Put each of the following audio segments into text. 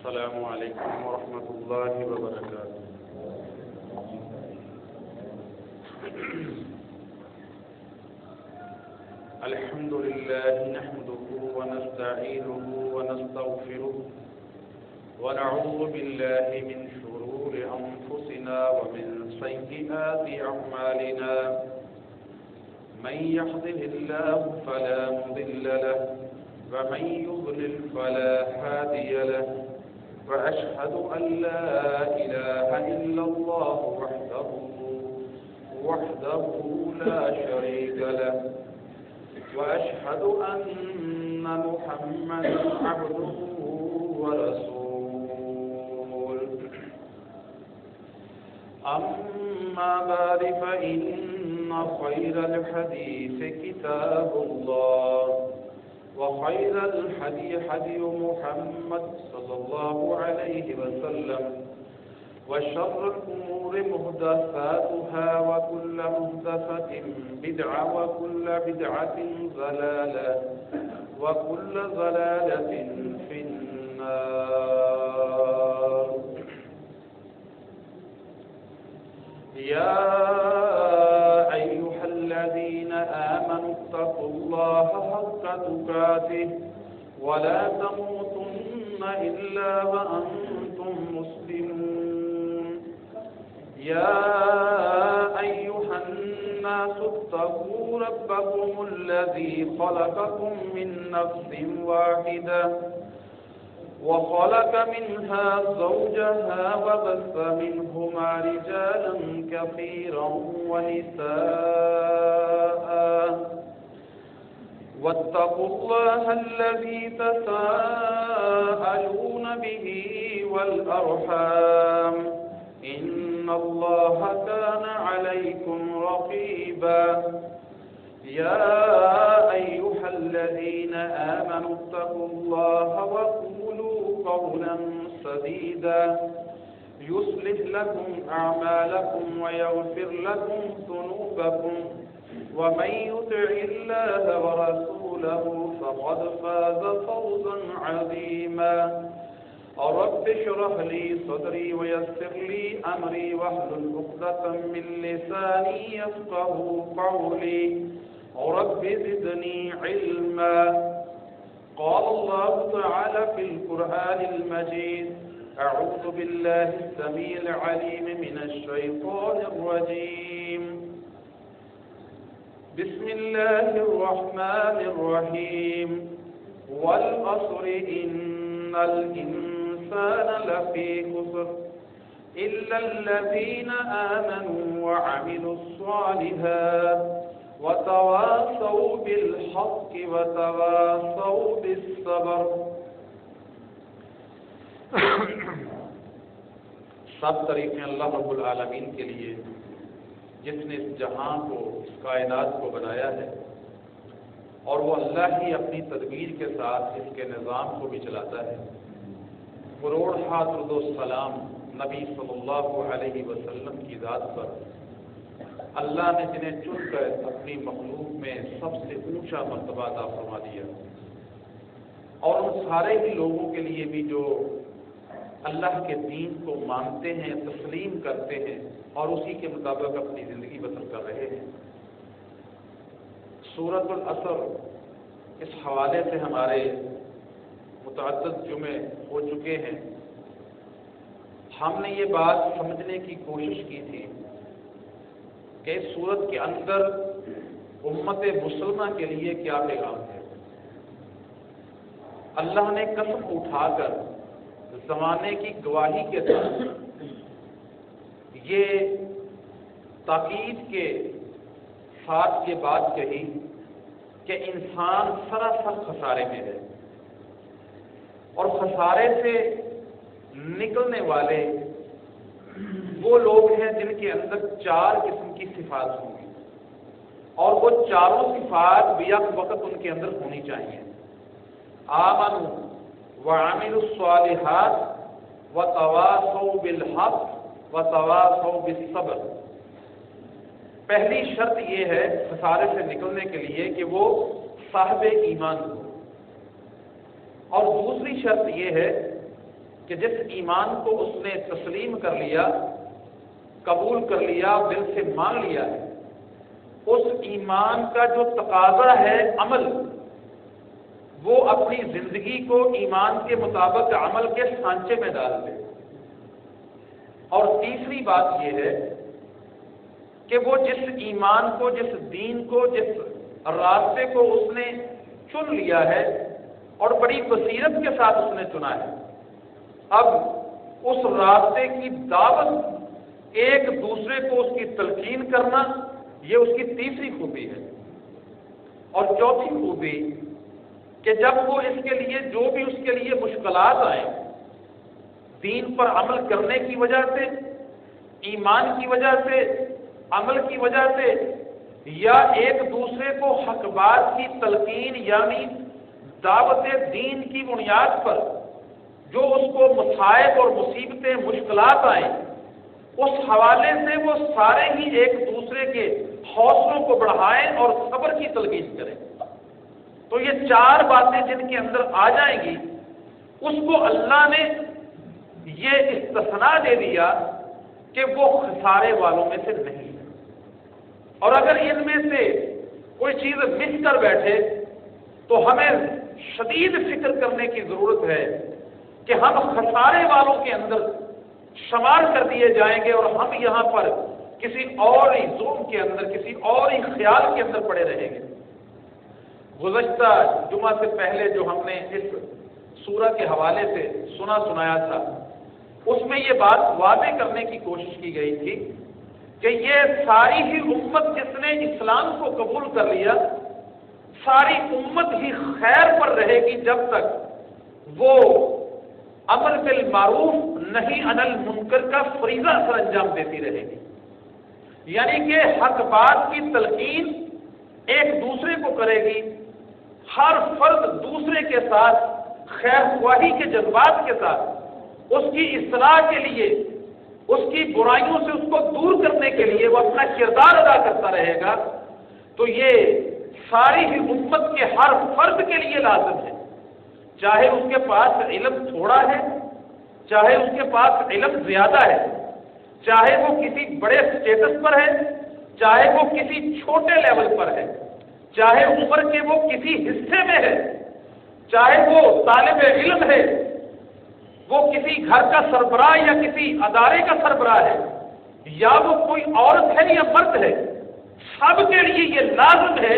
السلام علیکم ورحمۃ اللہ وبرکاتہ۔ الحمد للہ نحمده ونستعینه ونستغفره ونعوذ باللہ من شرور انفسنا ومن سیئات اعمالنا، من يهده الله فلا مضل له ومن يضلل فلا هادي له، وأشهد أن لا إله إلا الله وحده لا شريك له، وأشهد أن محمدا عبده ورسوله، أما بعد فإن خير الحديث كتاب الله، وخير الحدي حدي محمد صلى الله عليه وسلم، وشر الأمور محدثاتها، وكل محدثة بدعة، وكل بدعة ضلالة، وكل ضلالة في النار۔ يا أيها الذين آمنوا اتقوا الله حق تقاته ولا تموتن إلا وأنتم مسلمون۔ يا أيها الناس اتقوا ربكم الذي خلقكم من نفس واحدة وخلق منها زوجها وبث منهما رجالا كثيرا ونساء، واتقوا الله الذي تساءلون به والأرحام، إن الله كان عليكم رقيبا۔ يا أيها الذين آمنوا اتقوا الله وقولوا قولا سديدا يصلح لكم أعمالكم ويغفر لكم ذنوبكم، ومن يطع الله ورسوله فقد فاز فوزا عظيما۔ رب اشرح لي صدري ويسر لي أمري واحلل عقدة من لساني يفقهوا قولي، رب زدني علما۔ قال الله تعالى في القرآن المجيد: أعوذ بالله السميع العليم من الشيطان الرجيم، بسم الله الرحمن الرحيم، والعصر إن الإنسان لفي خسر إلا الذين آمنوا وعملوا الصالحات وتواصوا بالحق وتواصوا بالصبر۔ سب تعریفیں اللہ رب العالمین کے لیے، جس نے اس جہاں کو، اس کائنات کو بنایا ہے، اور وہ اللہ ہی اپنی تدبیر کے ساتھ اس کے نظام کو بھی چلاتا ہے۔ کروڑ درود و سلام نبی صلی اللہ علیہ وسلم کی ذات پر، اللہ نے جنہیں چن کر اپنی مخلوق میں سب سے اونچا مرتبہ عطا فرما دیا، اور ان سارے ہی لوگوں کے لیے بھی جو اللہ کے دین کو مانتے ہیں، تسلیم کرتے ہیں اور اسی کے مطابق اپنی زندگی بسر کر رہے ہیں۔ سورۃ العصر اس حوالے سے ہمارے متعدد جمعے ہو چکے ہیں۔ ہم نے یہ بات سمجھنے کی کوشش کی تھی کہ اس سورت کے اندر امت مسلمہ کے لیے کیا پیغام ہے۔ اللہ نے قسم اٹھا کر زمانے کی گواہی کے ساتھ یہ تاکید کے ساتھ یہ بات کہی کہ انسان سراسر خسارے میں ہے، اور خسارے سے نکلنے والے وہ لوگ ہیں جن کے اندر 4 قسم کی صفات ہوں گی، اور وہ چاروں صفات بیک وقت ان کے اندر ہونی چاہیے۔ آمنوا وعملوا الصالحات وتواصوا بالحق وتواصوا بالصبر۔ پہلی شرط یہ ہے خسارے سے نکلنے کے لیے کہ وہ صاحب ایمان ہو، اور دوسری شرط یہ ہے کہ جس ایمان کو اس نے تسلیم کر لیا، قبول کر لیا، دل سے مان لیا ہے، اس ایمان کا جو تقاضا ہے عمل، وہ اپنی زندگی کو ایمان کے مطابق عمل کے سانچے میں ڈال دے۔ اور تیسری بات یہ ہے کہ وہ جس ایمان کو، جس دین کو، جس راستے کو اس نے چن لیا ہے اور بڑی بصیرت کے ساتھ اس نے چنا ہے، اب اس راستے کی دعوت ایک دوسرے کو اس کی تلقین کرنا، یہ اس کی تیسری خوبی ہے۔ اور چوتھی خوبی کہ جب وہ اس کے لیے جو بھی اس کے لیے مشکلات آئیں، دین پر عمل کرنے کی وجہ سے، ایمان کی وجہ سے، عمل کی وجہ سے، یا ایک دوسرے کو حق بات کی تلقین یعنی دعوت دین کی بنیاد پر جو اس کو مصائب اور مصیبتیں، مشکلات آئیں، اس حوالے سے وہ سارے ہی ایک دوسرے کے حوصلوں کو بڑھائیں اور صبر کی تلقین کریں۔ تو یہ چار باتیں جن کے اندر آ جائیں گی، اس کو اللہ نے یہ استثناء دے دیا کہ وہ خسارے والوں میں سے نہیں ہے۔ اور اگر ان میں سے کوئی چیز مس کر بیٹھے تو ہمیں شدید فکر کرنے کی ضرورت ہے کہ ہم خسارے والوں کے اندر شمار کر دیے جائیں گے اور ہم یہاں پر کسی اور ہی ظلم کے اندر، کسی اور ہی خیال کے اندر پڑے رہیں گے۔ گزشتہ جمعہ سے پہلے جو ہم نے اس سورہ کے حوالے سے سنایا تھا، اس میں یہ بات واضح کرنے کی کوشش کی گئی تھی کہ یہ ساری ہی امت جس نے اسلام کو قبول کر لیا، ساری امت ہی خیر پر رہے گی جب تک وہ امر بالمعروف نہی عن المنکر کا فریضہ سر انجام دیتی رہے گی۔ یعنی کہ حق بات کی تلقین ایک دوسرے کو کرے گی، ہر فرد دوسرے کے ساتھ خیر خواہی کے جذبات کے ساتھ اس کی اصلاح کے لیے، اس کی برائیوں سے اس کو دور کرنے کے لیے وہ اپنا کردار ادا کرتا رہے گا۔ تو یہ ساری ہی امت کے ہر فرد کے لیے لازم ہے، چاہے اس کے پاس علم تھوڑا ہے، چاہے اس کے پاس علم زیادہ ہے، چاہے وہ کسی بڑے سٹیٹس پر ہے، چاہے وہ کسی چھوٹے لیول پر ہے، چاہے عمر کے وہ کسی حصے میں ہے، چاہے وہ طالب علم ہے، وہ کسی گھر کا سربراہ یا کسی ادارے کا سربراہ ہے، یا وہ کوئی عورت ہے یا مرد ہے، سب کے لیے یہ لازم ہے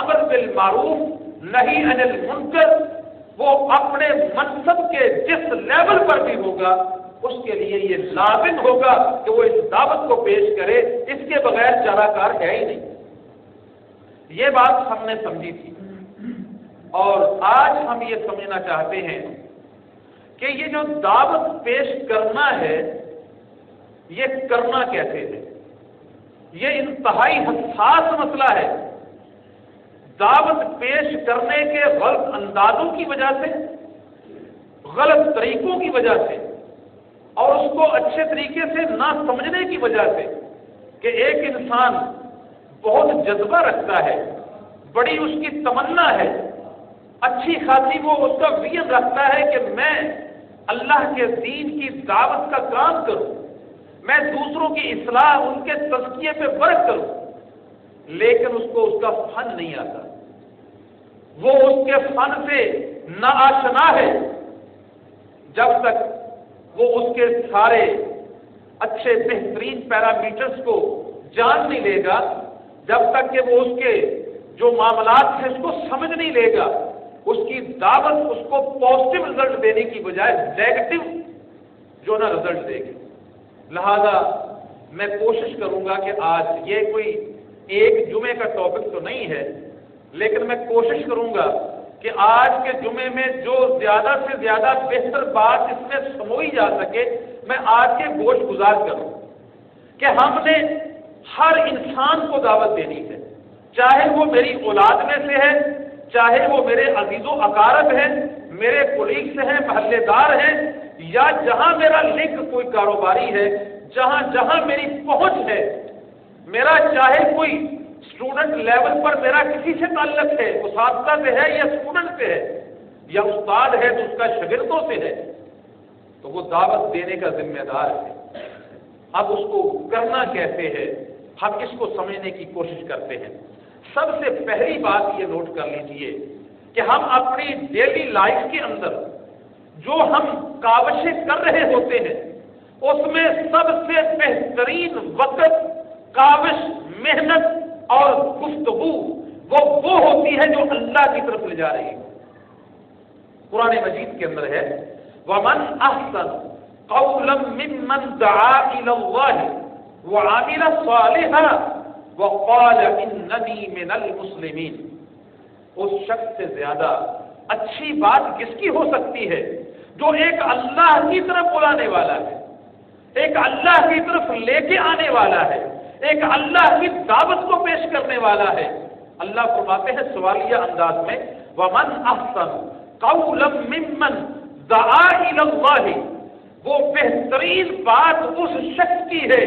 امر بالمعروف نہی عن المنکر۔ وہ اپنے منصب کے جس لیول پر بھی ہوگا اس کے لیے یہ لازم ہوگا کہ وہ اس دعوت کو پیش کرے، اس کے بغیر چارہ کار ہے ہی نہیں۔ یہ بات ہم نے سمجھی تھی، اور آج ہم یہ سمجھنا چاہتے ہیں کہ یہ جو دعوت پیش کرنا ہے، یہ کرنا کیسے ہے؟ یہ انتہائی حساس مسئلہ ہے۔ دعوت پیش کرنے کے غلط اندازوں کی وجہ سے، غلط طریقوں کی وجہ سے، اور اس کو اچھے طریقے سے نہ سمجھنے کی وجہ سے کہ ایک انسان بہت جذبہ رکھتا ہے، بڑی اس کی تمنا ہے، اچھی خاصی وہ اس کا ویژن رکھتا ہے کہ میں اللہ کے دین کی دعوت کا کام کروں، میں دوسروں کی اصلاح، ان کے تزکیے پہ ورک کروں، لیکن اس کو اس کا فن نہیں آتا، وہ اس کے فن سے ناآشنا ہے۔ جب تک وہ اس کے سارے اچھے بہترین پیرامیٹرز کو جان نہیں لے گا، جب تک کہ وہ اس کے جو معاملات ہیں اس کو سمجھ نہیں لے گا، اس کی دعوت اس کو پازیٹو رزلٹ دینے کی بجائے نیگیٹو جو نا رزلٹ دے گی۔ لہذا میں کوشش کروں گا کہ آج یہ کوئی ایک جمعے کا ٹاپک تو نہیں ہے، لیکن میں کوشش کروں گا کہ آج کے جمعے میں جو زیادہ سے زیادہ بہتر بات اس میں سموئی جا سکے، میں آج کے گوش گزار کروں کہ ہم نے ہر انسان کو دعوت دینی ہے، چاہے وہ میری اولاد میں سے ہے، چاہے وہ میرے عزیز و اقارب ہیں، میرے کولیگز ہیں، محلے دار ہیں، یا جہاں میرا لنک کوئی کاروباری ہے، جہاں جہاں میری پہنچ ہے، میرا چاہے کوئی اسٹوڈنٹ لیول پر میرا کسی سے تعلق ہے، اساتذہ سے ہے یا اسٹوڈنٹ سے ہے، یا استاد ہے تو اس کا شاگردوں سے ہے، تو وہ دعوت دینے کا ذمہ دار ہے۔ اب اس کو کرنا کیسے ہے، ہم اس کو سمجھنے کی کوشش کرتے ہیں۔ سب سے پہلی بات یہ نوٹ کر لیجئے کہ ہم اپنی ڈیلی لائف کے اندر جو ہم کاوشیں کر رہے ہوتے ہیں اس میں سب سے بہترین وقت، کاوش، محنت اور گفتگو وہ ہوتی ہے جو اللہ کی طرف لے جا رہی ہے۔ قرآن مجید کے اندر ہے وَمَنْ أَحْسَنُ قَوْلًا مِّمَّنْ دَعَا إِلَى اللَّهِ وَعَمِلَ صَالِحًا وَقَالَ إِنَّنِي مِنَ الْمُسْلِمِينَ۔ اس شخص سے زیادہ اچھی بات کس کی ہو سکتی ہے جو ایک اللہ کی طرف بلانے والا ہے، ایک اللہ کی طرف لے کے آنے والا ہے، ایک اللہ کی دعوت کو پیش کرنے والا ہے۔ اللہ فرماتے ہیں سوالیہ انداز میں وَمَنْ أَحْسَنُ قَوْلًا مِّمَّنْ دَعَا إِلَى اللَّهِ، وہ بہترین بات اس شخص کی ہے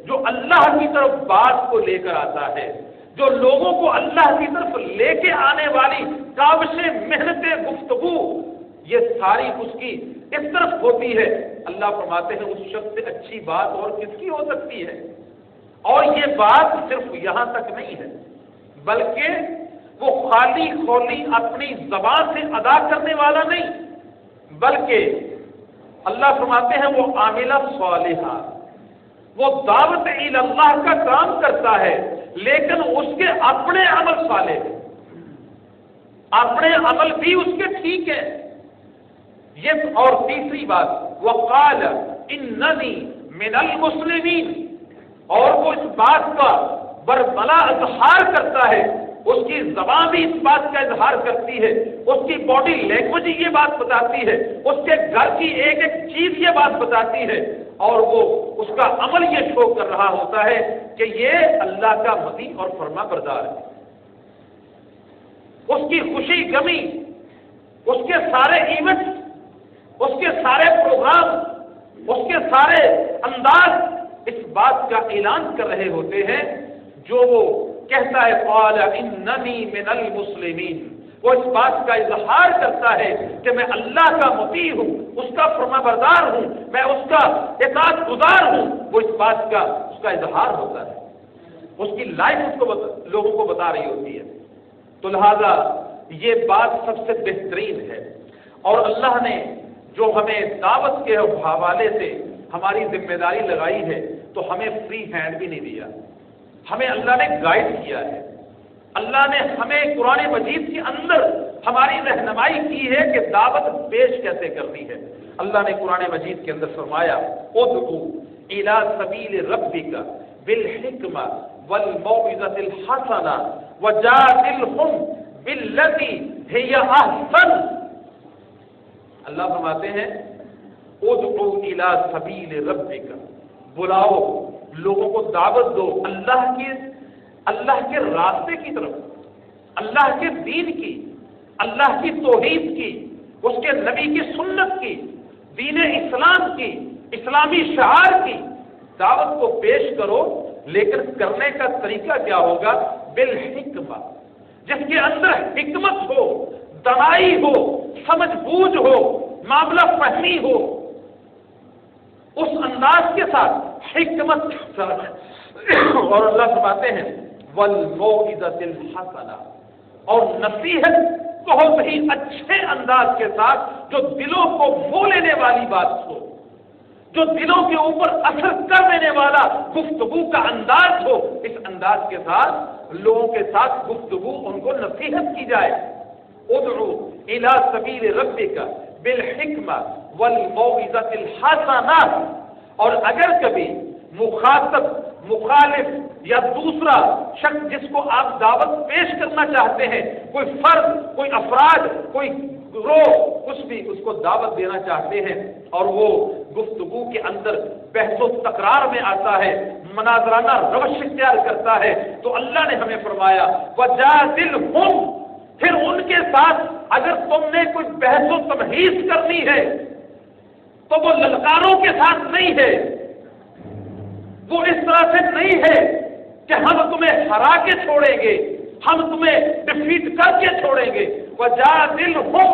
جو اللہ کی طرف بات کو لے کر آتا ہے، جو لوگوں کو اللہ کی طرف لے کے آنے والی کاوشیں، محنتیں، گفتگو، یہ ساری اس کی اس طرف ہوتی ہے۔ اللہ فرماتے ہیں اس شخص سے اچھی بات اور کس کی ہو سکتی ہے؟ اور یہ بات صرف یہاں تک نہیں ہے بلکہ وہ خالی خولی اپنی زبان سے ادا کرنے والا نہیں، بلکہ اللہ فرماتے ہیں وہ عامل صالحہ، وہ دعوت الی اللہ کا کام کرتا ہے لیکن اس کے اپنے عمل صالح ہیں، اپنے عمل بھی اس کے ٹھیک ہے۔ یہ اور تیسری بات وقال اننی من المسلمین، اور وہ اس بات کا برملا اظہار کرتا ہے، اس کی زبان بھی اس بات کا اظہار کرتی ہے، اس کی باڈی لینگویج یہ بات بتاتی ہے، اس کے گھر کی ایک ایک چیز یہ بات بتاتی ہے، اور وہ اس کا عمل یہ شو کر رہا ہوتا ہے کہ یہ اللہ کا مطیع اور فرما بردار ہے۔ اس کی خوشی غمی، اس کے سارے ایونٹس، اس کے سارے پروگرام، اس کے سارے انداز اس بات کا اعلان کر رہے ہوتے ہیں جو وہ کہتا ہے قال اننی من المسلمین، وہ اس بات کا اظہار کرتا ہے کہ میں اللہ کا مطیع ہوں، اس کا فرما بردار ہوں، میں اس کا اطاعت گزار ہوں، وہ اس بات کا اس کا اظہار ہوتا ہے، اس کی لائف اس کو لوگوں کو بتا رہی ہوتی ہے۔ تو لہذا یہ بات سب سے بہترین ہے، اور اللہ نے جو ہمیں دعوت کے حوالے سے ہماری ذمہ داری لگائی ہے تو ہمیں فری ہینڈ بھی نہیں دیا، ہمیں اللہ نے گائیڈ کیا ہے، اللہ نے ہمیں قرآن مجید کے اندر ہماری رہنمائی کی ہے کہ دعوت پیش کیسے کرنی ہے۔ اللہ نے قرآن مجید کے اندر فرمایا ادعو الی سبیل ربک بالحکمہ والموعظۃ الحسنہ وجادلہم باللتی ہی احسن۔ اللہ فرماتے ہیں ادعو الی سبیل ربک، بلاؤ، لوگوں کو دعوت دو اللہ کے راستے کی طرف، اللہ کے دین کی، اللہ کی توحید کی، اس کے نبی کی سنت کی، دین اسلام کی، اسلامی شعار کی دعوت کو پیش کرو، لیکن کرنے کا طریقہ کیا ہوگا؟ بالحکمہ، جس کے اندر حکمت ہو، دانائی ہو، سمجھ بوجھ ہو، معاملہ فہمی ہو، اس انداز کے ساتھ حکمت اور اللہ فرماتے ہیں والموعظۃ الحسنہ، اور نصیحت بہت ہی اچھے انداز کے ساتھ جو دلوں کو مو لینے والی بات ہو، جو دلوں کے اوپر اثر کر دینے والا گفتگو کا انداز ہو، اس انداز کے ساتھ لوگوں کے ساتھ گفتگو، ان کو نصیحت کی جائے۔ ادعو الی سبیل ربک بالحکمہ والموعظۃ الحسنہ، اور اگر کبھی مخاطب، مخالف یا دوسرا شخص جس کو آپ دعوت پیش کرنا چاہتے ہیں، کوئی فرد، کوئی افراد، کوئی گروہ، کچھ بھی اس کو دعوت دینا چاہتے ہیں اور وہ گفتگو کے اندر بحث و تکرار میں آتا ہے، مناظرانہ روش اختیار کرتا ہے، تو اللہ نے ہمیں فرمایا وجادلہم، پھر ان کے ساتھ اگر تم نے کوئی بحث و تمہیز کرنی ہے تو وہ للکاروں کے ساتھ نہیں ہے، وہ اس طرح سے نہیں ہے کہ ہم تمہیں ہرا کے چھوڑیں گے، ہم تمہیں ڈیفیٹ کر کے چھوڑیں گے۔ وجادلہم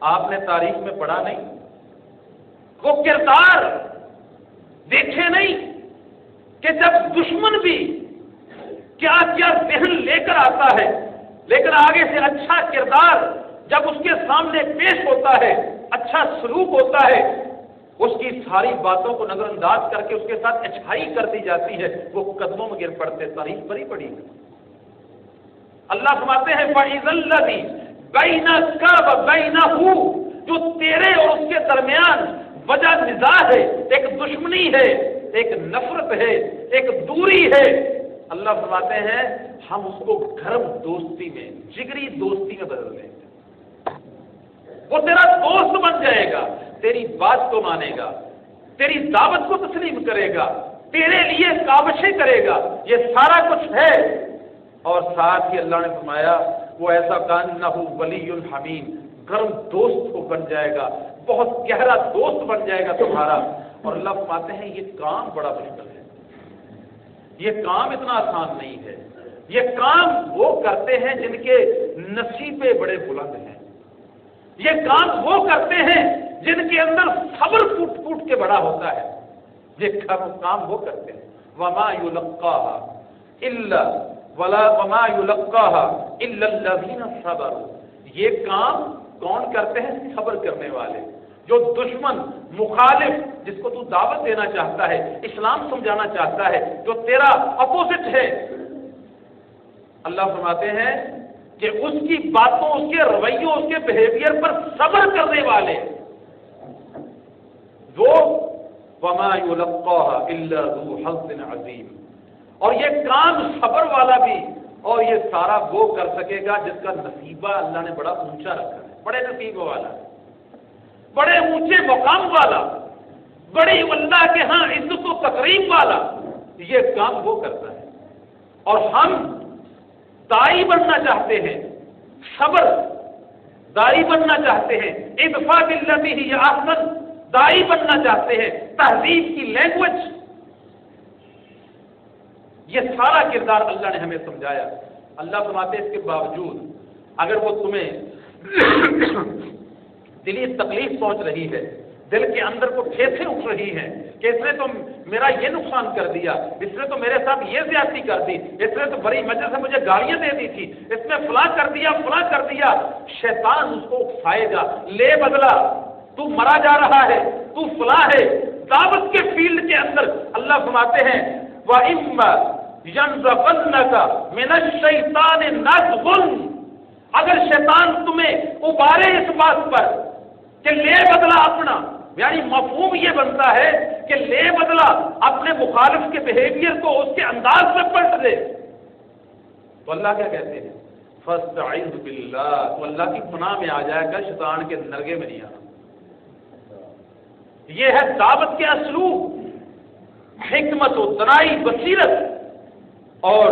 آپ نے تاریخ میں پڑھا نہیں؟ وہ کردار دیکھے نہیں کہ جب دشمن بھی کیا کیا ذہن لے کر آتا ہے، لیکن آگے سے اچھا کردار جب اس کے سامنے پیش ہوتا ہے، اچھا سلوک ہوتا ہے، اس کی ساری باتوں کو نظر انداز کر کے اس کے ساتھ اچھائی کر دی جاتی ہے، وہ قدموں میں گر پڑتے، تاریخ پر ہی پڑی ہے۔ اللہ فرماتے ہیں فَإِذَا الَّذِي بَيْنَكَ وَبَيْنَهُ، جو تیرے اور اس کے درمیان وجہ نزاع ہے، ایک دشمنی ہے، ایک نفرت ہے، ایک دوری ہے، اللہ فرماتے ہیں ہم اس کو گرم دوستی میں، جگری دوستی میں بدل دیں گے۔ وہ تیرا دوست بن جائے گا، تیری بات کو مانے گا، تیری دعوت کو تسلیم کرے گا، تیرے لیے کاوشیں کرے گا، یہ سارا کچھ ہے۔ اور ساتھ ہی اللہ نے فرمایا وہ ایسا کانہ ولی حمیم، گرم دوست کو بن جائے گا، بہت گہرا دوست بن جائے گا تمہارا۔ اور اللہ فرماتے ہیں یہ کام بڑا مشکل ہے، یہ کام اتنا آسان نہیں ہے، یہ کام وہ کرتے ہیں جن کے نصیبے بڑے بلند ہیں، یہ کام وہ کرتے ہیں جن کے اندر صبر پھوٹ پھوٹ کے بڑا ہوتا ہے، یہ کام وہ کرتے ہیں۔ وما يلقاها الا وما يلقاها الا الذين صبروا، یہ کام کون کرتے ہیں؟ صبر کرنے والے، جو دشمن مخالف جس کو تو دعوت دینا چاہتا ہے، اسلام سمجھانا چاہتا ہے، جو تیرا اپوزٹ ہے، اللہ فرماتے ہیں کہ اس کی باتوں، اس کے رویوں، اس کے بہیویئر پر صبر کرنے والے وہ وما يلقاها الا ذو حظ عظیم، اور یہ کام صبر والا بھی، اور یہ سارا وہ کر سکے گا جس کا نصیبہ اللہ نے بڑا اونچا رکھا ہے، بڑے نصیبہ والا، بڑے اونچے مقام والا، بڑی اللہ کے ہاں عزت و تکریم والا، یہ کام وہ کرتا ہے۔ اور ہم دائی بننا چاہتے ہیں، صبر دائی بننا چاہتے ہیں، ادفع باللتی ہی احسن دائی بننا چاہتے ہیں، تہذیب کی لینگویج، یہ سارا کردار اللہ نے ہمیں سمجھایا۔ اللہ فرماتے ہیں اس کے باوجود اگر وہ تمہیں دلی تکلیف پہنچ رہی ہے، دل کے اندر کو ٹھیسیں اٹھ رہی ہیں کہ اس نے تو میرا یہ نقصان کر دیا، اس نے تو میرے ساتھ یہ زیادتی کر دی، اس نے تو بڑی وجہ سے مجھے گالیاں دے دی تھی، اس نے فلاں کر دیا، فلاں کر دیا، شیطان اس کو اکسائے گا، لے بدلا، تو مرا جا رہا ہے، تو فلاں ہے۔ دعوت کے فیلڈ کے اندر اللہ فرماتے ہیں وَإِمَّا يَنزَغَنَّكَ مِنَ الشَّيْطَانِ نَزْغٌ، اگر شیطان تمہیں ابارے اس بات پر کہ لے بدلا اپنا، یعنی مفہوم یہ بنتا ہے کہ لے بدلا اپنے مخالف کے بہیویئر کو اس کے انداز میں پلٹ دے، تو اللہ کیا کہتے ہیں فَاسْتَعِذْ بِاللَّهِ، تو اللہ کی پناہ میں آ جائے گا، شیطان کے نرگے میں نہیں آنا۔ یہ ہے دعوت کے اسلوب، حکمت و دنائی، بصیرت۔ اور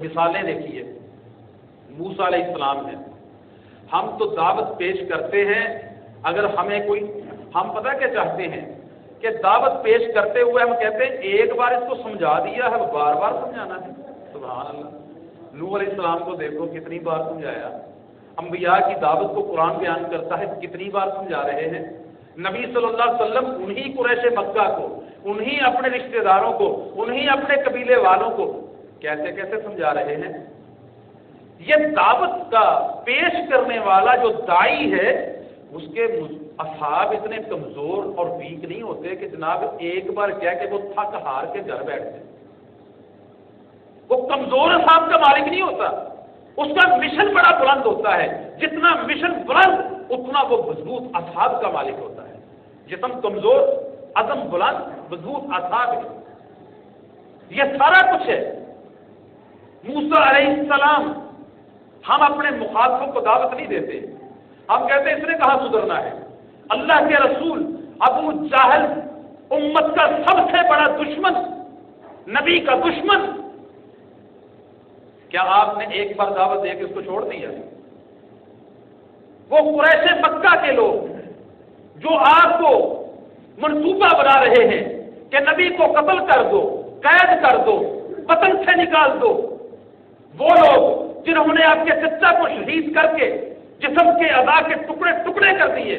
مثالیں دیکھیے، موسیٰ علیہ السلام ہیں، ہم تو دعوت پیش کرتے ہیں، اگر ہمیں کوئی، ہم پتہ کیا چاہتے ہیں کہ دعوت پیش کرتے ہوئے ہم کہتے ہیں ایک بار اس کو سمجھا دیا ہے، بار بار سمجھانا ہے۔ سبحان اللہ، نوح علیہ السلام کو دیکھو کتنی بار سمجھایا، انبیاء کی دعوت کو قرآن بیان کرتا ہے کتنی بار سمجھا رہے ہیں، نبی صلی اللہ علیہ وسلم انہی قریش مکہ کو، انہی اپنے رشتہ داروں کو، انہی اپنے قبیلے والوں کو کیسے کیسے سمجھا رہے ہیں۔ یہ دعوت کا پیش کرنے والا جو دائی ہے، اس کے اصحاب اتنے کمزور اور ویک نہیں ہوتے کہ جناب ایک بار کہہ کے وہ تھک ہار کے گھر بیٹھتے، وہ کمزور اصحاب کا مالک نہیں ہوتا، اس کا مشن بڑا بلند ہوتا ہے، جتنا مشن بلند اتنا وہ مضبوط اصحاب کا مالک ہوتا ہے۔ جسم کمزور، عزم بلند، مضبوط اصحاب ہے، یہ سارا کچھ ہے۔ موسیٰ علیہ السلام، ہم اپنے مخالفوں کو دعوت نہیں دیتے، ہم کہتے ہیں اس نے کہاں سدھرنا ہے۔ اللہ کے رسول ابو جہل، امت کا سب سے بڑا دشمن، نبی کا دشمن، کیا آپ نے ایک بار دعوت دے کے اس کو چھوڑ دیا؟ وہ قریش مکہ کے لوگ جو آپ کو منصوبہ بنا رہے ہیں کہ نبی کو قتل کر دو، قید کر دو، وطن سے نکال دو، وہ لوگ جنہوں نے آپ کے چچا کو شہید کر کے جسم کے اعضاء کے ٹکڑے ٹکڑے کر دیے،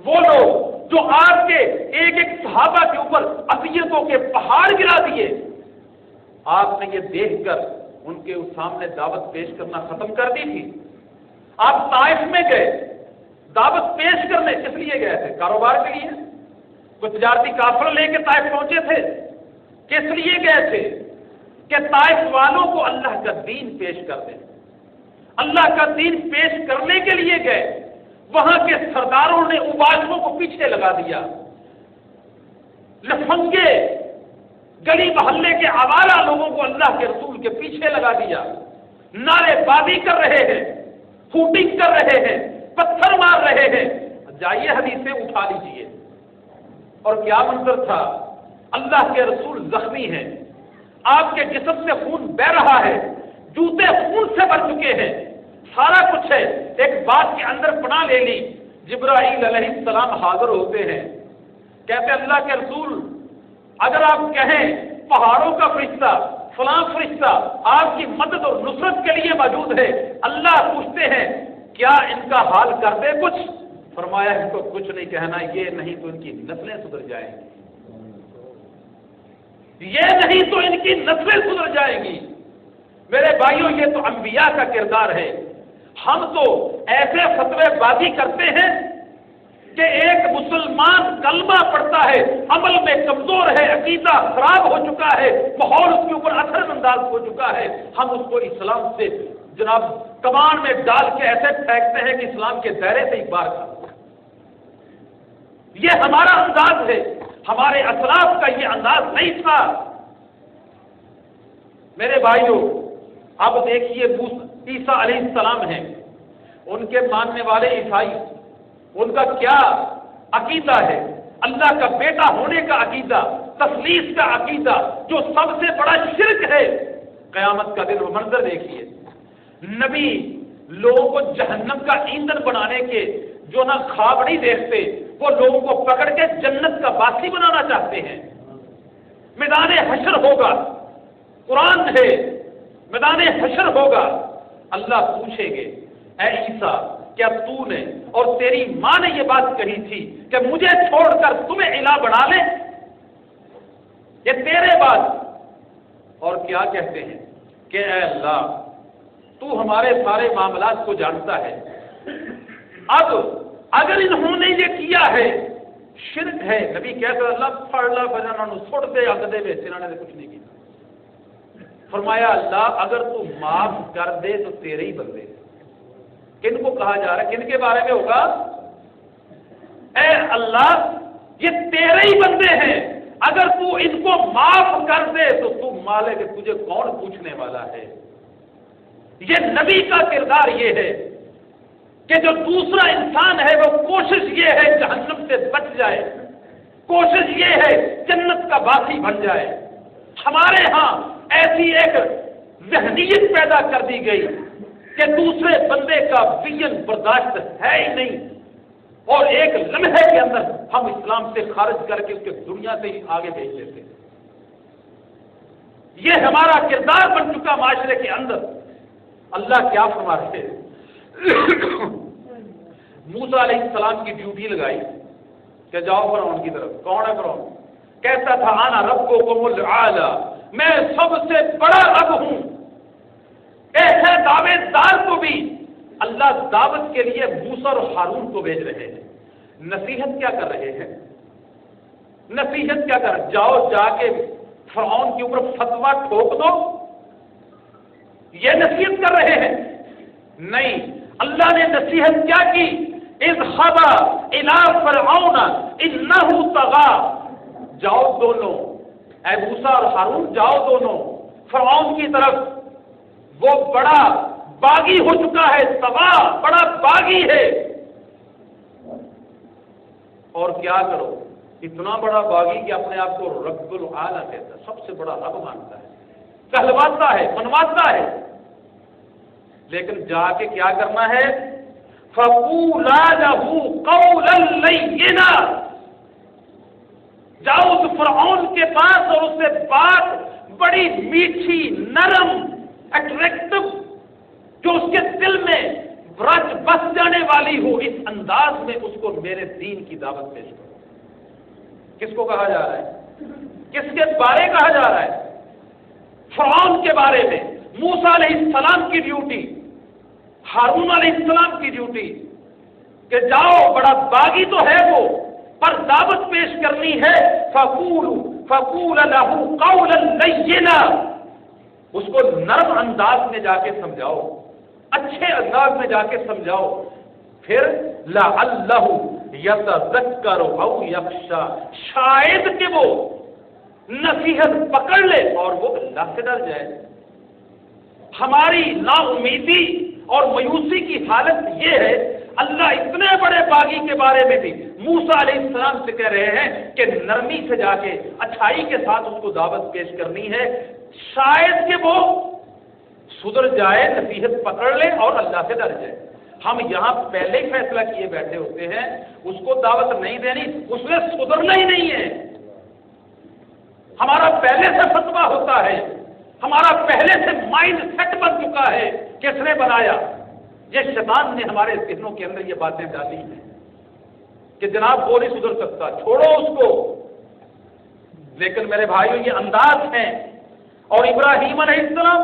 وہ لوگ جو آپ کے ایک ایک صحابہ کے اوپر اذیتوں کے پہاڑ گرا دیے، آپ نے یہ دیکھ کر ان کے سامنے دعوت پیش کرنا ختم کر دی تھی۔ آپ طائف میں گئے، دعوت پیش کرنے کس لیے گئے تھے؟ کاروبار کے لیے؟ کوئی تجارتی قافلہ لے کے طائف پہنچے تھے؟ کس لیے گئے تھے؟ کہ طائف والوں کو اللہ کا دین پیش کر دیں۔ اللہ کا دین پیش کرنے کے لیے گئے، وہاں کے سرداروں نے اباجوں کو پیچھے لگا دیا، لفنگے گلی محلے کے آوارہ لوگوں کو اللہ کے رسول کے پیچھے لگا دیا، نعرے بازی کر رہے ہیں، ہوٹنگ کر رہے ہیں، پتھر مار رہے ہیں۔ جائیے حدیثیں اٹھا لیجیے۔ اور کیا منظر تھا، اللہ کے رسول زخمی ہیں، آپ کے جسم سے خون بہ رہا ہے، جوتے خون سے بھر چکے ہیں، سارا کچھ ہے۔ ایک بات کے اندر پناہ لے لی، جبرائیل علیہ السلام حاضر ہوتے ہیں، کہتے اللہ کے رسول اگر آپ کہیں پہاڑوں کا فرشتہ فلاں فرشتہ آپ کی مدد اور نصرت کے لیے موجود ہے، اللہ پوچھتے ہیں کیا ان کا حال کر دے کچھ؟ فرمایا ان کو کچھ نہیں کہنا، یہ نہیں تو ان کی نسلیں سدھر جائیں گی، یہ نہیں تو ان کی نسلیں سدھر جائیں گی۔ میرے بھائیوں، یہ تو انبیاء کا کردار ہے۔ ہم تو ایسے فتوے بازی کرتے ہیں کہ ایک مسلمان کلمہ پڑھتا ہے، عمل میں کمزور ہے، عقیدہ خراب ہو چکا ہے، ماحول اس کے اوپر اثر انداز ہو چکا ہے، ہم اس کو اسلام سے جناب کمان میں ڈال کے ایسے پھینکتے ہیں کہ اسلام کے دائرے سے ایک بار کا۔ یہ ہمارا انداز ہے، ہمارے اسلاف کا یہ انداز نہیں تھا۔ میرے بھائیوں، اب دیکھیے عیسیٰ علیہ السلام ہیں، ان کے ماننے والے عیسائی، ان کا کیا عقیدہ ہے؟ اللہ کا بیٹا ہونے کا عقیدہ، تثلیث کا عقیدہ، جو سب سے بڑا شرک ہے۔ قیامت کا دن وہ منظر دیکھیے، نبی لوگوں کو جہنم کا ایندھن بنانے کے جو نہ خواب نہیں دیکھتے، وہ لوگوں کو پکڑ کے جنت کا باسی بنانا چاہتے ہیں۔ میدان حشر ہوگا، قرآن ہے، میدان حشر ہوگا، اللہ پوچھیں گے اے عیسیٰ کیا تو نے اور تیری ماں نے یہ بات کہی تھی کہ مجھے چھوڑ کر تمہیں الہ بنا لے؟ یہ تیرے بعد اور کیا کہتے ہیں کہ اے اللہ تو ہمارے سارے معاملات کو جانتا ہے، اب اگر انہوں نے یہ کیا ہے شرک ہے، نبی کہتا ہے اللہ پڑھ لا بجانا چھوڑ دے اگدے میں سنانے سے کچھ نہیں کیا۔ فرمایا اللہ اگر تو معاف کر دے تو تیرے ہی بندے۔ کن کو کہا جا رہا ہے؟ کن کے بارے میں ہوگا؟ اے اللہ یہ تیرے ہی بندے ہیں، اگر تو ان کو معاف کر دے تو تو مالک تجھے کون پوچھنے والا ہے۔ یہ نبی کا کردار یہ ہے کہ جو دوسرا انسان ہے وہ کوشش یہ ہے جہنم سے بچ جائے، کوشش یہ ہے جنت کا باسی بن جائے۔ ہمارے ہاں ایسی ایک ذہنیت پیدا کر دی گئی کہ دوسرے بندے کا ویژن برداشت ہے ہی نہیں، اور ایک لمحے کے اندر ہم اسلام سے خارج کر کے اس کے دنیا سے ہی آگے بھیج دیتے ہیں۔ یہ ہمارا کردار بن چکا معاشرے کے اندر۔ اللہ کیا فرما رہے ہیں؟ موسیٰ علیہ السلام کی ڈیوٹی لگائی کہ جاؤ فرعون کی طرف۔ کون ہے فرعون؟ کہتا تھا انا ربکم الاعلی، میں سب سے بڑا رب ہوں۔ ایسے دعوے دار کو بھی اللہ دعوت کے لیے موسیٰ اور ہارون کو بھیج رہے ہیں۔ نصیحت کیا کر رہے ہیں؟ نصیحت کیا کر؟ جاؤ جا کے فرعون کے اوپر فتویٰ ٹھوک دو، یہ نصیحت کر رہے ہیں؟ نہیں، اللہ نے نصیحت کیا کی؟ اذهبا الى فرعون انه طغى، جاؤ دونوں، اے موسیٰ اور ہارون جاؤ دونوں فرعون کی طرف، وہ بڑا باغی ہو چکا ہے، طغى بڑا باغی ہے۔ اور کیا کرو؟ اتنا بڑا باغی کہ اپنے آپ کو رب العالی کہتا ہے، سب سے بڑا رب مانتا ہے، کہلواتا ہے، منواتا ہے۔ لیکن جا کے کیا کرنا ہے؟ فَقُولَا لَهُ قَوْلًا لَيِّنًا، جاؤ اس فرعون کے پاس اور اس سے بات بڑی میٹھی، نرم، اٹریکٹو، جو اس کے دل میں رچ بس جانے والی ہو اس انداز میں اس کو میرے دین کی دعوت پیش کرو۔ کس کو کہا جا رہا ہے؟ کس کے بارے کہا جا رہا ہے؟ فرعون کے بارے میں۔ موسیٰ علیہ السلام کی ڈیوٹی، ہارون علیہ السلام کی ڈیوٹی کہ جاؤ، بڑا باغی تو ہے وہ، پر دعوت پیش کرنی ہے۔ فَقُولَ لَهُ قَوْلًا لَيِّنًا، اس کو نرم انداز میں جا کے سمجھاؤ، اچھے انداز میں جا کے سمجھاؤ۔ پھر لَعَلَّهُ يَتَذَكَّرُ أَوْ يَخْشَىٰ، شاید کہ وہ نصیحت پکڑ لے اور وہ اللہ سے ڈر جائے۔ ہماری نا امیدی اور مایوسی کی حالت یہ ہے، اللہ اتنے بڑے باغی کے بارے میں بھی موسیٰ علیہ السلام سے کہہ رہے ہیں کہ نرمی سے جا کے اچھائی کے ساتھ اس کو دعوت پیش کرنی ہے، شاید کہ وہ سدھر جائے، نصیحت پکڑ لے اور اللہ سے ڈر جائے۔ ہم یہاں پہلے ہی فیصلہ کیے بیٹھے ہوتے ہیں اس کو دعوت نہیں دینی، اس نے سدھرنا ہی نہیں ہے۔ ہمارا پہلے سے فتویٰ ہوتا ہے، ہمارا پہلے سے مائنڈ سیٹ بن چکا ہے۔ کس نے بنایا؟ یہ شیطان نے ہمارے ذہنوں کے اندر یہ باتیں ڈالی ہیں کہ جناب وہ نہیں سدھر سکتا، چھوڑو اس کو۔ لیکن میرے بھائیوں یہ انداز ہیں۔ اور ابراہیم علیہ السلام،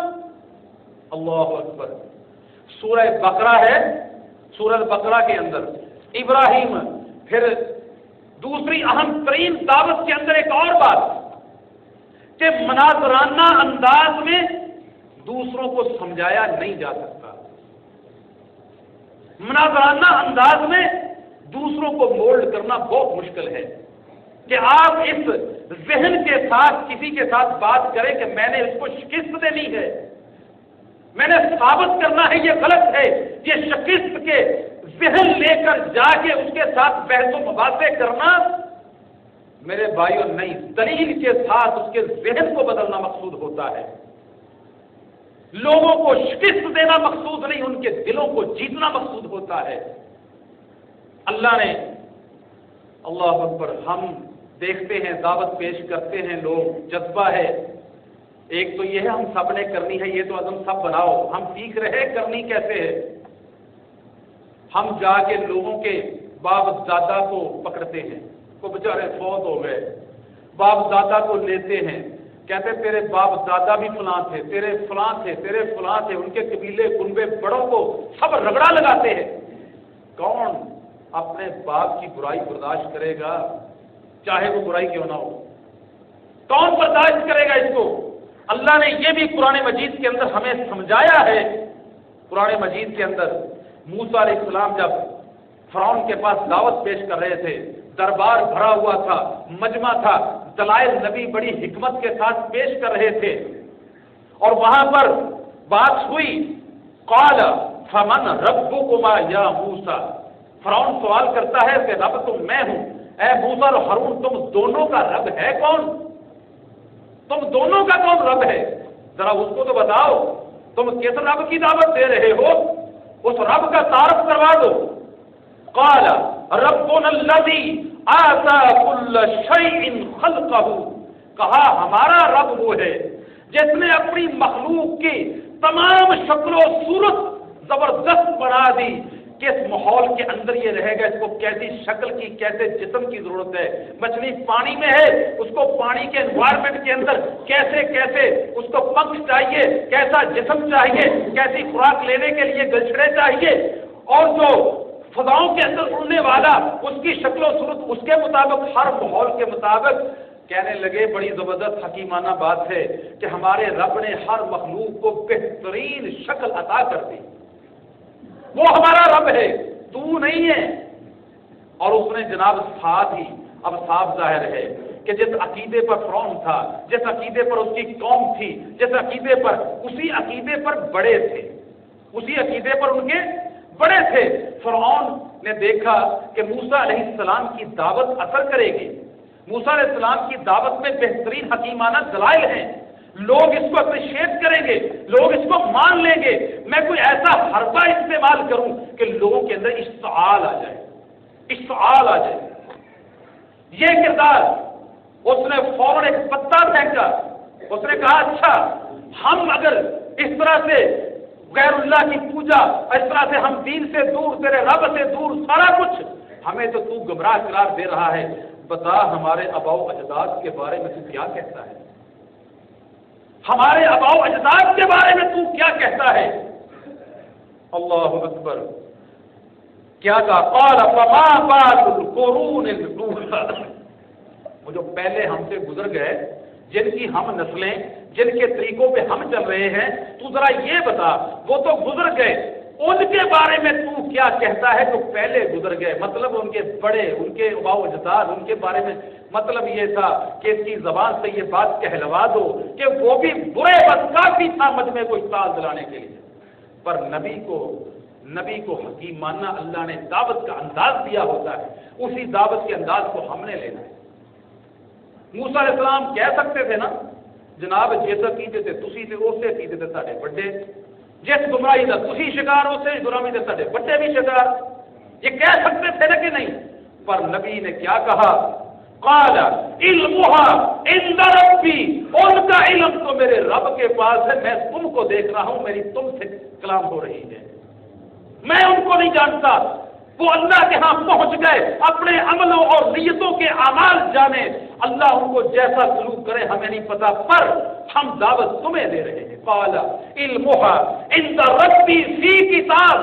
اللہ اکبر، سورہ بقرہ ہے، سورہ بقرہ کے اندر ابراہیم، پھر دوسری اہم ترین دعوت کے اندر ایک اور بات کہ مناظرانہ انداز میں دوسروں کو سمجھایا نہیں جا سکتا، مناظرانہ انداز میں دوسروں کو مولڈ کرنا بہت مشکل ہے کہ آپ اس ذہن کے ساتھ کسی کے ساتھ بات کریں کہ میں نے اس کو شکست دینی ہے، میں نے ثابت کرنا ہے یہ غلط ہے، یہ شکست کے ذہن لے کر جا کے اس کے ساتھ بحث و مباحثے کرنا میرے بھائیوں نہیں، دلیل کے ساتھ اس کے ذہن کو بدلنا مقصود ہوتا ہے۔ لوگوں کو شکست دینا مقصود نہیں، ان کے دلوں کو جیتنا مقصود ہوتا ہے۔ اللہ نے، اللہ اکبر، ہم دیکھتے ہیں دعوت پیش کرتے ہیں لوگ، جذبہ ہے، ایک تو یہ ہے ہم سب نے کرنی ہے، یہ تو عزم سب بناؤ، ہم سیکھ رہے کرنی کیسے ہے۔ ہم جا کے لوگوں کے باپ دادا کو پکڑتے ہیں، وہ بیچارے فوت ہو گئے، باپ دادا کو لیتے ہیں، کہتے تیرے باپ دادا بھی فلاں تھے، تیرے فلاں تھے، تیرے فلاں تھے، ان کے قبیلے کنبے بڑوں کو سب رگڑا لگاتے ہیں۔ کون اپنے باپ کی برائی برداشت کرے گا، چاہے وہ برائی کیوں نہ ہو؟ کون برداشت کرے گا اس کو؟ اللہ نے یہ بھی قرآن مجید کے اندر ہمیں سمجھایا ہے۔ قرآن مجید کے اندر موسیٰ علیہ السلام جب فرعون کے پاس دعوت پیش کر رہے تھے، دربار بھرا ہوا تھا، مجمع تھا، دلائل نبی بڑی حکمت کے ساتھ پیش کر رہے تھے، اور وہاں پر بات ہوئی، قال فمن ربکما یا موسیٰ، فرعون سوال کرتا ہے کہ رب تو میں ہوں، اے موسیٰ اور ہارون تم دونوں کا رب ہے کون؟ تم دونوں کا کون رب ہے؟ ذرا اس کو تو بتاؤ، تم کس رب کی دعوت دے رہے ہو؟ اس رب کا تعارف کروا دو۔ قال ربنا الذی آتى كل شيء خلقه، کہا ہمارا رب وہ ہے جس نے اپنی مخلوق کی تمام شکل و صورت زبردست بنا دی کہ اس ماحول کے اندر یہ رہے گا، اس کو کیسی شکل کی، کیسے جسم کی ضرورت ہے۔ مچھلی پانی میں ہے، اس کو پانی کے انوائرمنٹ کے اندر کیسے کیسے اس کو پنکھ چاہیے، کیسا جسم چاہیے، کیسی خوراک لینے کے لیے گلچھڑے چاہیے، اور جو فضاؤں کے اندر اڑنے والا اس کی شکل و صورت اس کے مطابق، ہر ماحول کے مطابق۔ کہنے لگے بڑی زبردست حکیمانہ بات ہے کہ ہمارے رب نے ہر مخلوق کو بہترین شکل عطا کر دی، وہ ہمارا رب ہے، تو نہیں ہے۔ اور اس نے جناب ساتھ ہی اب صاف ظاہر ہے کہ جس عقیدے پر فرعون تھا، جس عقیدے پر اس کی قوم تھی، جس عقیدے پر، اسی عقیدے پر بڑے تھے، اسی عقیدے پر ان کے بڑے تھے۔ فرعون نے دیکھا کہ موسیٰ علیہ السلام کی دعوت اثر کرے گی، موسیٰ علیہ السلام کی دعوت میں بہترین حکیمانہ دلائل ہیں، لوگ اس کو اپریشیٹ کریں گے، لوگ اس کو مان لیں گے، میں کوئی ایسا حربہ استعمال کروں کہ لوگوں کے اندر اشتعال آ جائے، اشتعال آ جائے۔ یہ کردار، اس نے فوراً ایک پتا پھینکا، اس نے کہا اچھا ہم اگر اس طرح سے غیر اللہ کی پوجا، اس طرح سے ہم دین سے دور، تیرے رب سے دور، سارا کچھ ہمیں تو تو گمراہ قرار دے رہا ہے۔ بتا ہمارے آباء و اجداد کے بارے میں تو کیا کہتا ہے؟ ہمارے آباء و اجداد کے بارے میں تو کیا کہتا ہے؟ اللہ اکبر۔ کیا کہا؟ قال فما بال القرون الاولى، وہ جو پہلے ہم سے گزر گئے، جن کی ہم نسلیں، جن کے طریقوں پہ ہم چل رہے ہیں، تو ذرا یہ بتا، وہ تو گزر گئے، ان کے بارے میں تو کیا کہتا ہے جو پہلے گزر گئے؟ مطلب ان کے بڑے، ان کے آباء و اجداد، ان کے بارے میں مطلب یہ تھا کہ اس کی زبان سے یہ بات کہلوا دو کہ وہ بھی برے بس کافی تھا مجمع کو اشتعال دلانے کے لیے۔ پر نبی کو حکیم ماننا اللہ نے دعوت کا انداز دیا ہوتا ہے، اسی دعوت کے انداز کو ہم نے لینا ہے۔ موسیٰ علیہ السلام کہہ سکتے تھے نا، جناب جیسا کیتے تھے تسی تے اسے کیتے تھے ساڈے بڑے، جس گمراہی دا تسی شکار ہوتے گمراہی دے ساڈے بڑے بھی شکار، یہ کہہ سکتے تھے نا کہ نہیں؟ پر نبی نے کیا کہا؟ قال علمها عند ربی، ان کا علم تو میرے رب کے پاس ہے، میں تم کو دیکھ رہا ہوں، میری تم سے کلام ہو رہی ہے، میں ان کو نہیں جانتا، وہ اللہ کے ہاں پہنچ گئے، اپنے عملوں اور نیتوں کے اعمال جانے، اللہ ان کو جیسا سلوک کرے ہمیں نہیں پتا، پر ہم دعوت تمہیں دے رہے ہیں۔ قال علمها عند ربی فی کتاب،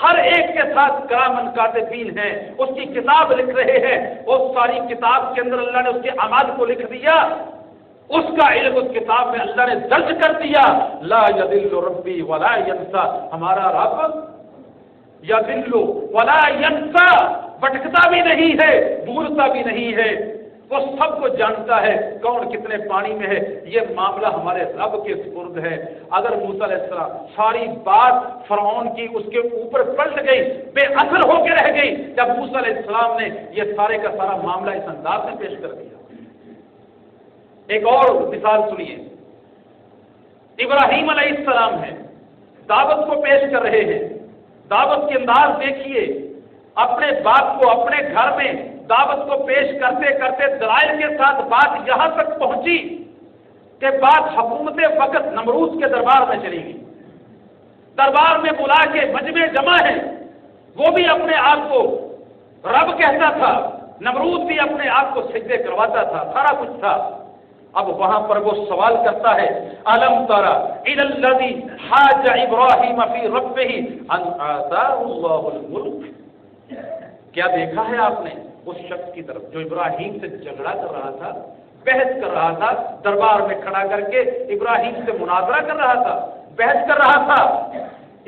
ہر ایک کے ساتھ کرامن کاتبین ہیں، اس کی کتاب لکھ رہے ہیں، اس ساری کتاب کے اندر اللہ نے اس کے اعمال کو لکھ دیا، اس کا علم اس کتاب میں اللہ نے درج کر دیا۔ لا یضل ربی ولا ینسا، ہمارا رب یضل ولا ینسا، بھٹکتا بھی نہیں ہے، بھولتا بھی نہیں ہے، وہ سب کو جانتا ہے کون کتنے پانی میں ہے۔ یہ معاملہ ہمارے رب کے سپرد ہے۔ اگر موسیٰ علیہ السلام ساری بات فرعون کی اس کے اوپر پلٹ گئی، بے اثر ہو کے رہ گئی، جب موسیٰ علیہ السلام نے یہ سارے کا سارا معاملہ اس انداز میں پیش کر دیا۔ ایک اور مثال سنیے، ابراہیم علیہ السلام ہے، دعوت کو پیش کر رہے ہیں، دعوت کے انداز دیکھیے، اپنے باپ کو اپنے گھر میں دعوت کو پیش کرتے کرتے دلائل کے ساتھ بات یہاں تک پہنچی کہ بات حکومت وقت نمرود کے دربار میں چلی گئی۔ دربار میں بلا کے مجمع جمع ہے، وہ بھی اپنے آپ کو رب کہتا تھا، نمرود بھی اپنے آپ کو سجدے کرواتا تھا، سارا کچھ تھا۔ اب وہاں پر وہ سوال کرتا ہے، الم تری الی الذی حاج ابراہیم فی ربہ ان آتاہ اللہ الملک، کیا دیکھا ہے آپ نے اس شخص کی طرف جو ابراہیم سے جھگڑا کر رہا تھا، بحث کر رہا تھا، دربار میں کھڑا کر کے ابراہیم سے مناظرہ کر رہا تھا، بحث کر رہا تھا،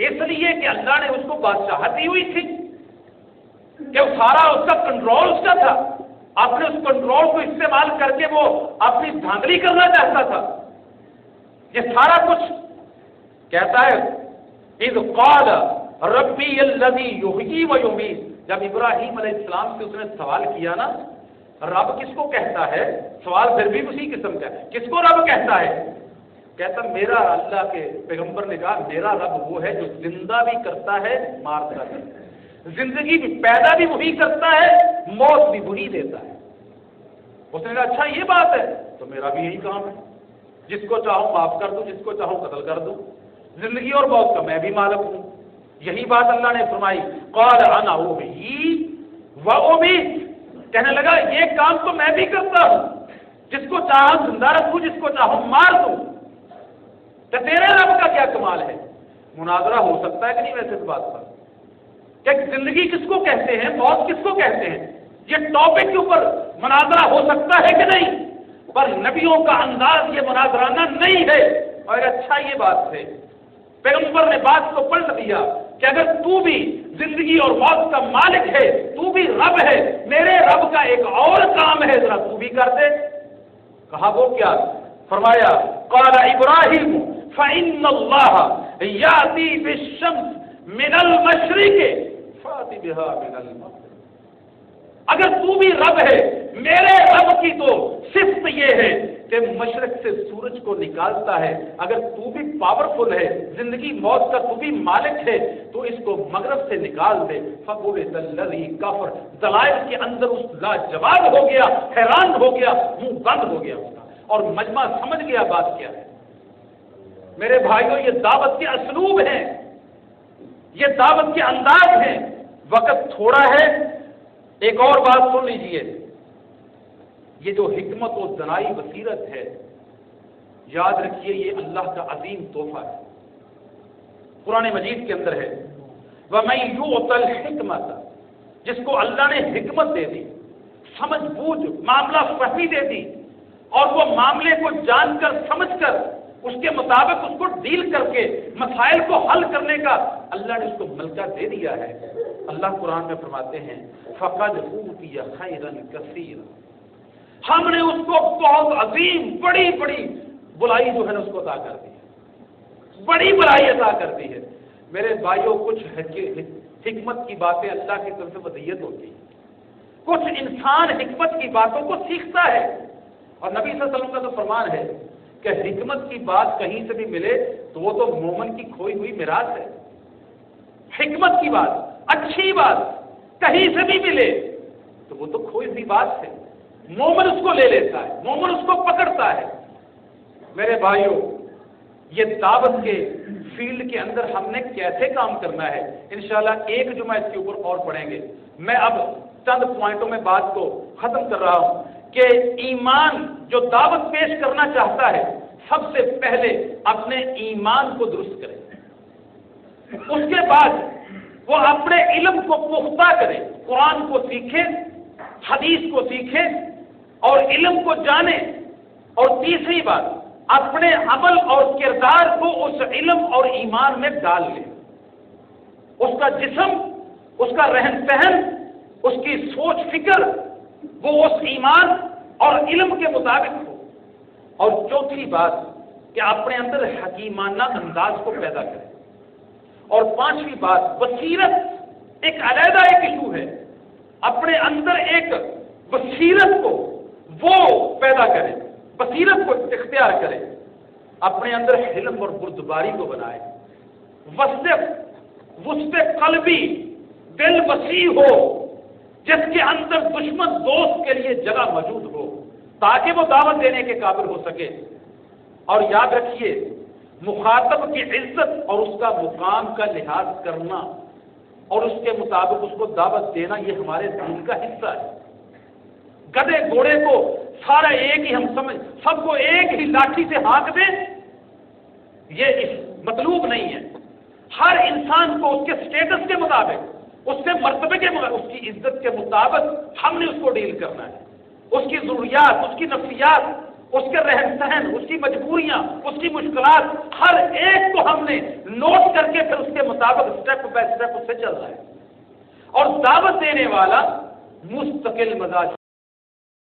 اس لیے کہ اللہ نے اس کو بادشاہت دی ہوئی تھی کہ سارا اس کا کنٹرول اس کا تھا، آپ نے اس کنٹرول کو استعمال کر کے وہ اپنی دھاندلی کرنا چاہتا تھا، یہ سارا کچھ کہتا ہے۔ اذ قال ربی الذی یحیی و یمیت، جب ابراہیم علیہ السلام سے اس نے سوال کیا نا، رب کس کو کہتا ہے؟ سوال پھر بھی اسی قسم کا ہے، کس کو رب کہتا ہے؟ کہتا میرا، اللہ کے پیغمبر نے کہا میرا رب وہ ہے جو زندہ بھی کرتا ہے، مارتا بھی، زندگی بھی پیدا بھی وہی کرتا ہے، موت بھی وہی دیتا ہے۔ اس نے کہا اچھا یہ بات ہے تو میرا بھی یہی کام ہے، جس کو چاہوں معاف کر دوں، جس کو چاہوں قتل کر دوں، زندگی اور موت کا میں بھی مالک ہوں۔ یہی بات اللہ نے فرمائی، قال انا احیی و امیت، کہنے لگا یہ کام تو میں بھی کرتا ہوں، جس کو چاہوں زندہ رکھوں، جس کو چاہوں مار دوں۔ تو تیرے رب کا کیا کمال ہے؟ مناظرہ ہو سکتا ہے کہ نہیں ویسے اس بات پر کہ زندگی کس کو کہتے ہیں، موت کس کو کہتے ہیں، یہ ٹاپک کے اوپر مناظرہ ہو سکتا ہے کہ نہیں؟ پر نبیوں کا انداز یہ مناظرانہ نہیں ہے۔ اور اچھا یہ بات ہے، پیغمبر نے بات کو پلٹ دیا کہ اگر تو بھی زندگی اور موت کا مالک ہے، تو بھی رب ہے، میرے رب کا ایک اور کام ہے، ذرا تو بھی کر دے۔ کہا وہ کیا؟ فرمایا قال ابراہیم فإن اللہ یأتی بالشمس من المشرق فأت بها من المغرب، اگر تو بھی رب ہے، میرے رب کی تو صفت یہ ہے کہ مشرق سے سورج کو نکالتا ہے، اگر تو بھی پاورفل ہے، زندگی موت کا تو بھی مالک ہے، تو اس کو مغرب سے نکال دے۔ فَبُهِتَ الَّذِي كَفَرَ، دلائل کے اندر اس لاجواب ہو گیا، حیران ہو گیا، منہ بند ہو گیا اس کا، اور مجمع سمجھ گیا بات کیا ہے۔ میرے بھائیوں یہ دعوت کے اسلوب ہیں، یہ دعوت کے انداز ہیں۔ وقت تھوڑا ہے، ایک اور بات سن لیجئے، یہ جو حکمت و دانائی بصیرت ہے، یاد رکھیے یہ اللہ کا عظیم تحفہ ہے، قرآن مجید کے اندر ہے وَمَن يُؤْتَ الْحِكْمَةَ، جس کو اللہ نے حکمت دے دی، سمجھ بوجھ معاملہ فہمی دے دی، اور وہ معاملے کو جان کر سمجھ کر اس کے مطابق اس کو ڈیل کر کے مسائل کو حل کرنے کا اللہ نے اس کو ملکہ دے دیا ہے۔ اللہ قرآن میں فرماتے ہیں فَقَدْ أُوتِيَ خَيْرًا كَثِيرًا، ہم نے اس کو بہت عظیم بڑی بڑی بلائی جو ہے نا اس کو عطا کر دی ہے، بڑی بلائی عطا کر دی ہے۔ میرے بھائیوں کچھ حکمت کی باتیں اللہ کی طرف سے ودیت ہوتی ہے، کچھ انسان حکمت کی باتوں کو سیکھتا ہے، اور نبی صلی اللہ علیہ وسلم کا تو فرمان ہے کہ حکمت کی بات کہیں سے بھی ملے تو وہ تو مومن کی کھوئی ہوئی میراث ہے۔ حکمت کی بات، اچھی بات کہیں سے بھی ملے تو وہ تو کھوئی ہوئی بات ہے، مومن اس کو لے لیتا ہے، مومن اس کو پکڑتا ہے۔ میرے بھائیوں یہ دعوت کے فیلڈ کے اندر ہم نے کیسے کام کرنا ہے، انشاءاللہ ایک جمعہ اس کے اوپر اور پڑھیں گے۔ میں اب چند پوائنٹوں میں بات کو ختم کر رہا ہوں کہ ایمان جو دعوت پیش کرنا چاہتا ہے سب سے پہلے اپنے ایمان کو درست کرے، اس کے بعد وہ اپنے علم کو پختہ کرے، قرآن کو سیکھے، حدیث کو سیکھے اور علم کو جانے، اور تیسری بات اپنے عمل اور کردار کو اس علم اور ایمان میں ڈال لے، اس کا جسم، اس کا رہن سہن، اس کی سوچ فکر وہ اس ایمان اور علم کے مطابق ہو۔ اور چوتھی بات کہ اپنے اندر حکیمانہ انداز کو پیدا کرے، اور پانچویں بات بصیرت ایک علیحدہ ایک ایشو ہے، اپنے اندر ایک بصیرت کو وہ پیدا کرے، بصیرت کو اختیار کرے، اپنے اندر حلم اور بردباری کو بنائے، وسط قلبی دل وسیع ہو جس کے اندر دشمن دوست کے لیے جگہ موجود ہو تاکہ وہ دعوت دینے کے قابل ہو سکے۔ اور یاد رکھیے مخاطب کی عزت اور اس کا مقام کا لحاظ کرنا اور اس کے مطابق اس کو دعوت دینا یہ ہمارے دین کا حصہ ہے۔ گدھے گھوڑے کو سارا ایک ہی ہم سمجھ سب کو ایک ہی لاٹھی سے ہانک دیں یہ مطلوب نہیں ہے۔ ہر انسان کو اس کے سٹیٹس کے مطابق، اس کے مرتبے کے مطابق، اس کی عزت کے مطابق ہم نے اس کو ڈیل کرنا ہے۔ اس کی ضروریات، اس کی نفسیات، اس کے رہن سہن، اس کی مجبوریاں، اس کی مشکلات، ہر ایک کو ہم نے نوٹ کر کے پھر اس کے مطابق سٹیپ بائی سٹیپ اس سے چل رہا ہے۔ اور دعوت دینے والا مستقل مزاج